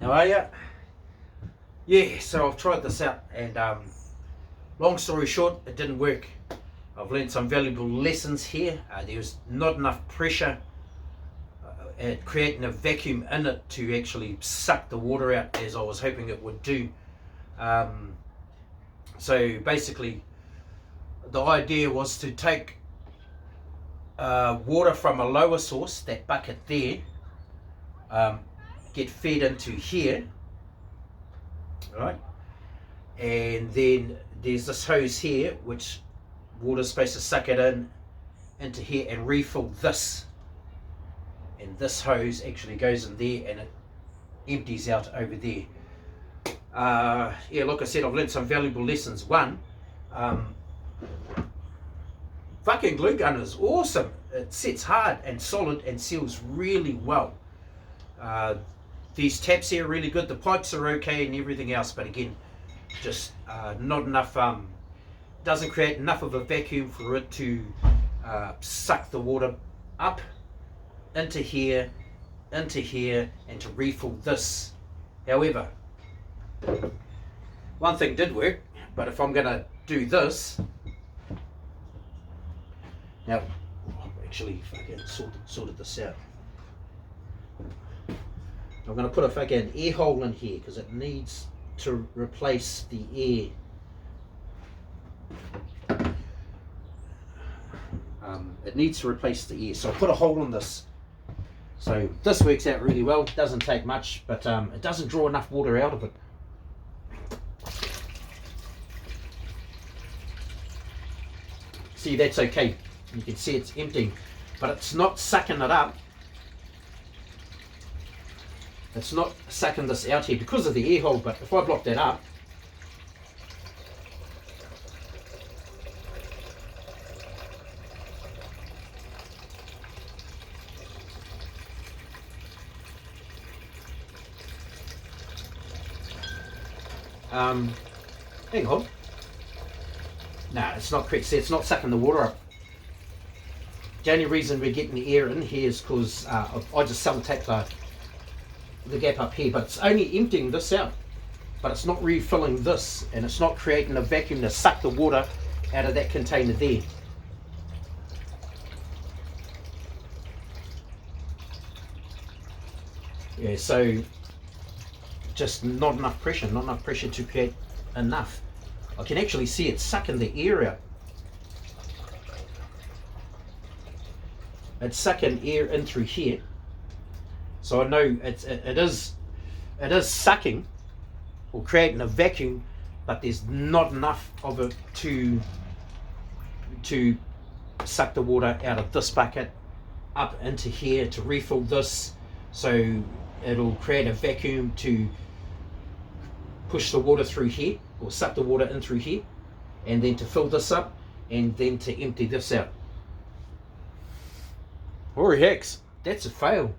How are you? Yeah, so I've tried this out, and long story short, it didn't work. I've learned some valuable lessons here. There was not enough pressure at creating a vacuum in it to actually suck the water out as I was hoping it would do. So basically, the idea was to take water from a lower source, that bucket there, get fed into here, right? And then there's this hose here, which water's supposed to suck it into here and refill this. And this hose actually goes in there and it empties out over there. Yeah, like I said, I've learned some valuable lessons. One, fucking glue gun is awesome. It sits hard and solid and seals really well. These taps here are really good. The pipes are okay and everything else, but again, just not enough. Doesn't create enough of a vacuum for it to suck the water up into here, and to refill this. However, one thing did work, but if I'm gonna do this now, I've actually fucking sorted this out. I'm going to put a fucking air hole in here because it needs to replace the air. It needs to replace the air, so I put a hole in this. So this works out really well. It doesn't take much, but it doesn't draw enough water out of it. See, that's okay. You can see it's emptying, but it's not sucking it up. It's not sucking this out here because of the air hole, but if I block that up, hang on. No, it's not correct. See, it's not sucking the water up. The only reason we're getting the air in here is because I just self-tapped the gap up here, but it's only emptying this out, but it's not refilling this, and it's not creating a vacuum to suck the water out of that container there. Yeah, so just not enough pressure to create enough. I can actually see it sucking the air out. It's sucking air in through here, so I know it is sucking or creating a vacuum, but there's not enough of it to suck the water out of this bucket up into here to refill this, so it'll create a vacuum to push the water through here or suck the water in through here, and then to fill this up, and then to empty this out. Or hex, that's a fail.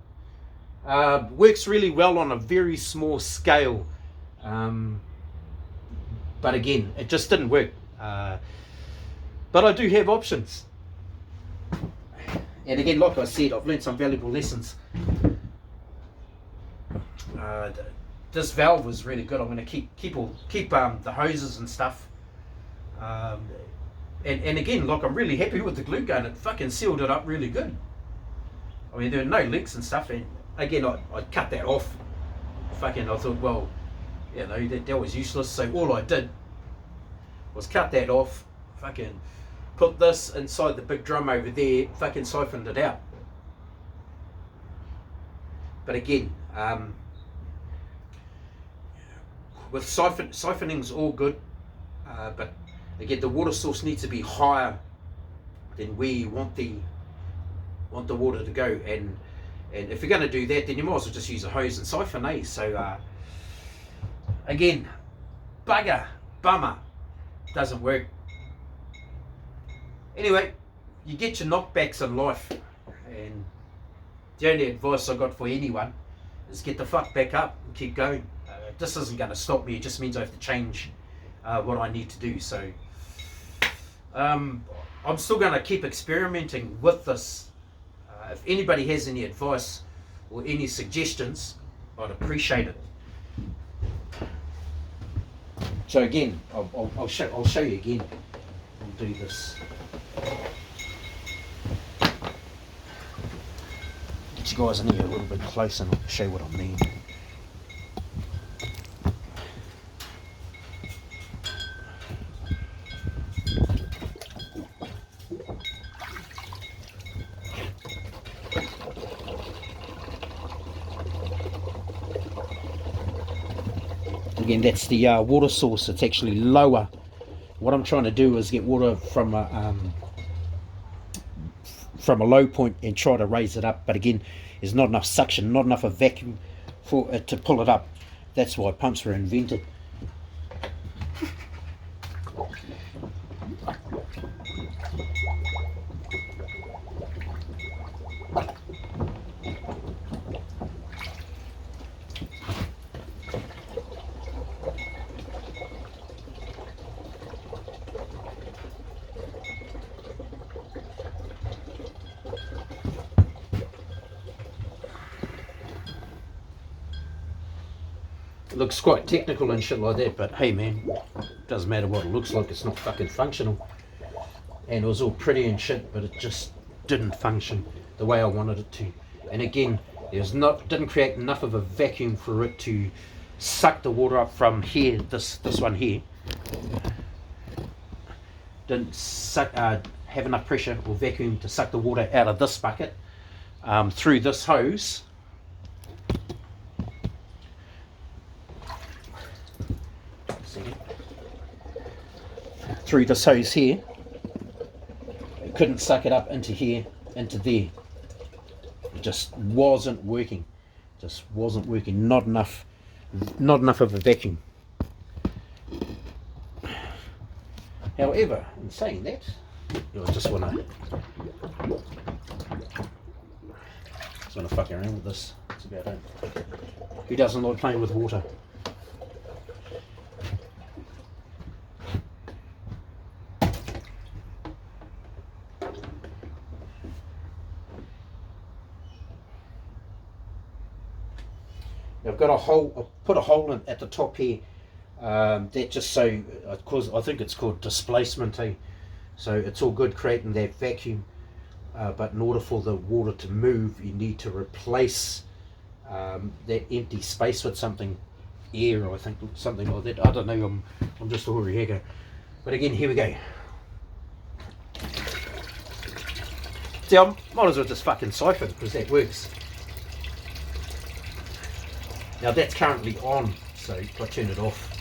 Works really well on a very small scale, but again, it just didn't work. But I do have options, and again, like I said, I've learned some valuable lessons. This valve was really good. I'm going to keep the hoses and stuff. And again, like, I'm really happy with the glue gun. It fucking sealed it up really good. I mean, there were no leaks and stuff, and again, I cut that off. Fucking, I thought, well, you know, that was useless, so all I did was cut that off, fucking put this inside the big drum over there, fucking siphoned it out. But again, with siphoning's all good, but again, the water source needs to be higher than where you want the water to go, and if you're going to do that, then you might as well just use a hose and siphon, eh? So again, bummer, doesn't work. Anyway, you get your knockbacks in life, and the only advice I got for anyone is get the fuck back up and keep going. This isn't going to stop me. It just means I have to change what I need to do. So I'm still going to keep experimenting with this. If anybody has any advice or any suggestions, I'd appreciate it. So again, I'll show you again. I'll do this. Get you guys in here a little bit closer and I'll show you what I mean. Again, that's the water source. It's actually lower. What I'm trying to do is get water from a low point and try to raise it up. But again, there's not enough suction, not enough of vacuum for it to pull it up. That's why pumps were invented. It looks quite technical and shit like that, but hey man, doesn't matter what it looks like, it's not fucking functional. And it was all pretty and shit, but it just didn't function the way I wanted it to. And again, didn't create enough of a vacuum for it to suck the water up from here, this one here. Didn't suck, have enough pressure or vacuum to suck the water out of this bucket through this hose. Through this hose here. It couldn't suck it up into here, into there. It just wasn't working. Just wasn't working. Not enough of a vacuum. However, in saying that, I just wanna fuck around with this. That's about it. Who doesn't like playing with water? I've got a hole, I've put a hole in at the top here, that just so, cause I think it's called displacement, so it's all good creating that vacuum, but in order for the water to move, you need to replace that empty space with something, air, I think, something like that. I don't know, I'm just a hoary hagger. But again, here we go. See, I might as well just fucking siphon, because that works. Now that's currently on, so if I turn it off.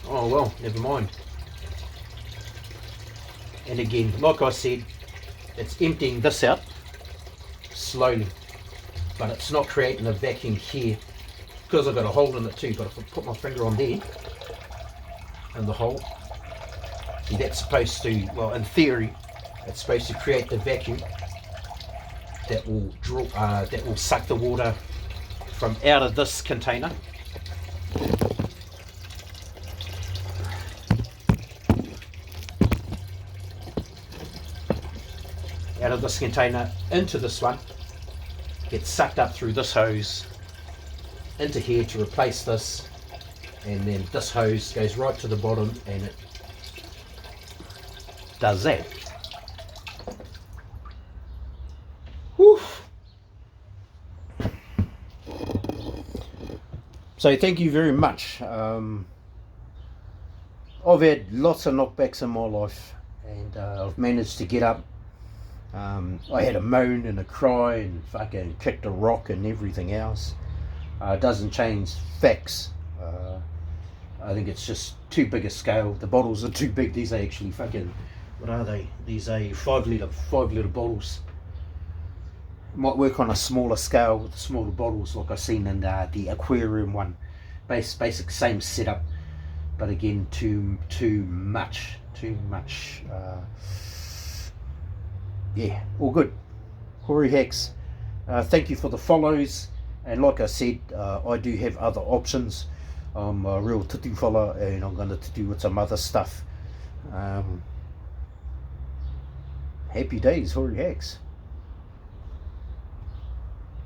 Oh well, never mind. And again, like I said, it's emptying this out slowly, but it's not creating a vacuum here because I've got a hole in it too. But if I put my finger on there, in the hole, see, that's supposed to, well, in theory, it's supposed to create the vacuum that will draw, that will suck the water from out of this container. Out of this container into this one, gets sucked up through this hose into here to replace this, and then this hose goes right to the bottom and it does that. Whew. So thank you very much. I've had lots of knockbacks in my life, and I've managed to get up. I had a moan and a cry and fucking kicked a rock and everything else. It doesn't change facts. I think it's just too big a scale. The bottles are too big. These are actually fucking, what are they? These are 5 litre bottles. Might work on a smaller scale with smaller bottles, like I seen in the aquarium one. Basic same setup, but again too much. Yeah, all good. Hoary Hacks. Thank you for the follows, and like I said, I do have other options. I'm a real tutu fella, and I'm going to tutu with some other stuff. Happy days, Hoary Hacks.